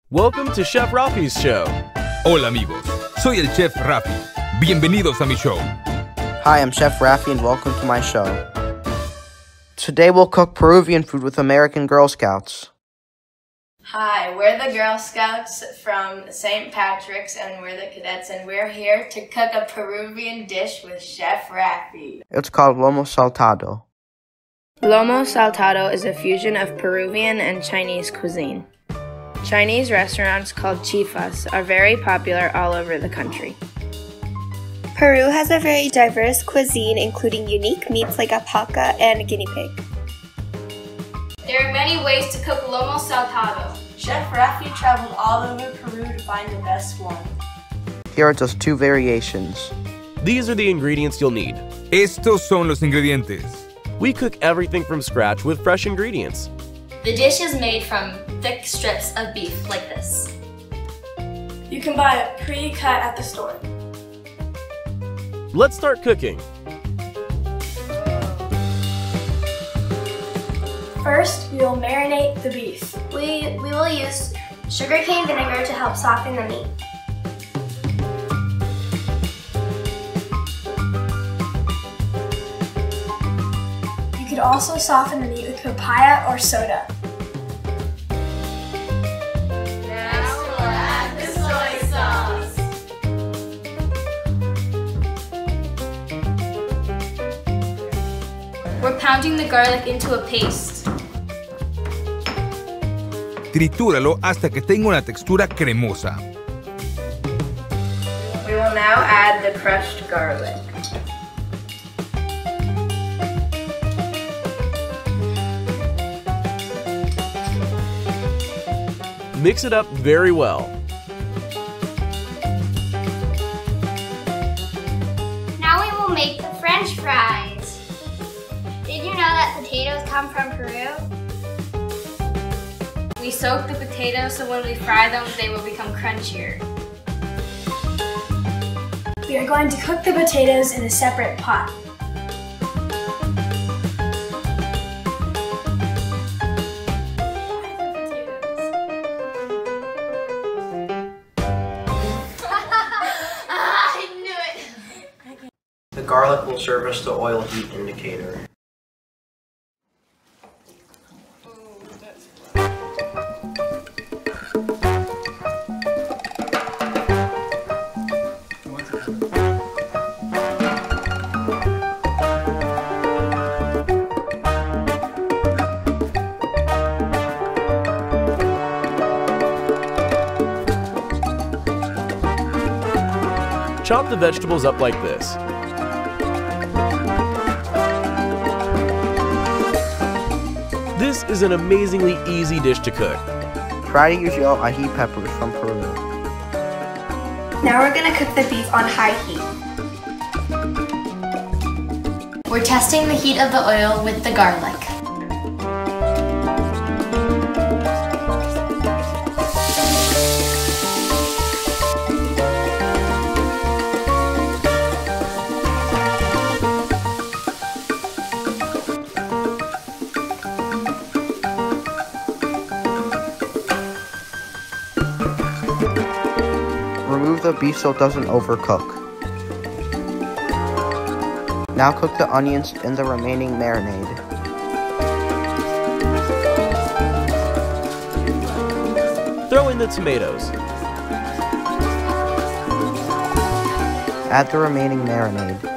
Welcome to Chef Rafi's show. Hola amigos, soy el Chef Rafi. Bienvenidos a mi show. Hi, I'm Chef Rafi and welcome to my show. Today we'll cook Peruvian food with American Girl Scouts. Hi, we're the Girl Scouts from St. Patrick's and we're the cadets and we're here to cook a Peruvian dish with Chef Rafi. It's called Lomo Saltado. Lomo Saltado is a fusion of Peruvian and Chinese cuisine. Chinese restaurants called chifas are very popular all over the country. Peru has a very diverse cuisine, including unique meats like alpaca and guinea pig. There are many ways to cook Lomo Saltado. Chef Rafi traveled all over Peru to find the best one. Here are just two variations. These are the ingredients you'll need. Estos son los ingredientes. We cook everything from scratch with fresh ingredients. The dish is made from thick strips of beef like this. You can buy it pre-cut at the store. Let's start cooking. First, we will marinate the beef. We will use sugarcane vinegar to help soften the meat. You could also soften the meat with papaya or soda. Now we'll add the soy sauce. We're pounding the garlic into a paste. Tritúralo hasta que tenga una textura cremosa. We will now add the crushed garlic. Mix it up very well. Now we will make the French fries. Did you know that potatoes come from Peru? We soak the potatoes so when we fry them, they will become crunchier. We are going to cook the potatoes in a separate pot. I knew it! The garlic will serve as the oil heat indicator. Chop the vegetables up like this. This is an amazingly easy dish to cook. Try to use yellow ají peppers from Peru. Now we're going to cook the beef on high heat. We're testing the heat of the oil with the garlic. Remove the beef so it doesn't overcook. Now cook the onions in the remaining marinade. Throw in the tomatoes. Add the remaining marinade.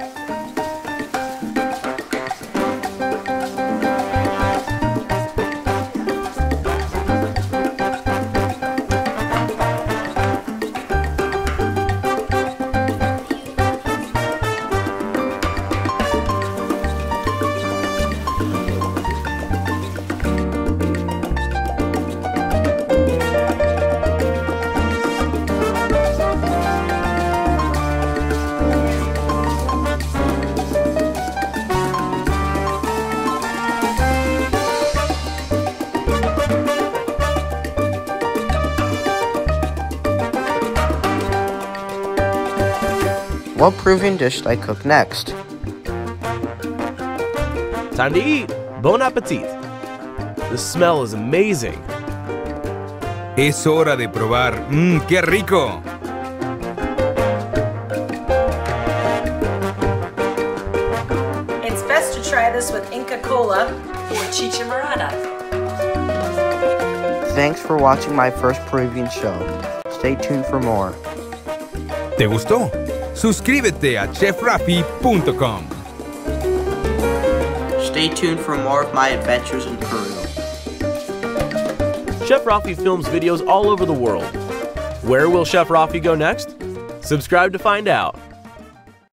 What Peruvian dish should I cook next? Time to eat. Bon appetit. The smell is amazing. Es hora de probar. ¡Qué rico! It's best to try this with Inca Cola or chicha morada. Thanks for watching my first Peruvian show. Stay tuned for more. ¿Te gustó? Suscríbete a chefrafi.com. Stay tuned for more of my adventures in Peru. Chef Rafi films videos all over the world. Where will Chef Rafi go next? Subscribe to find out.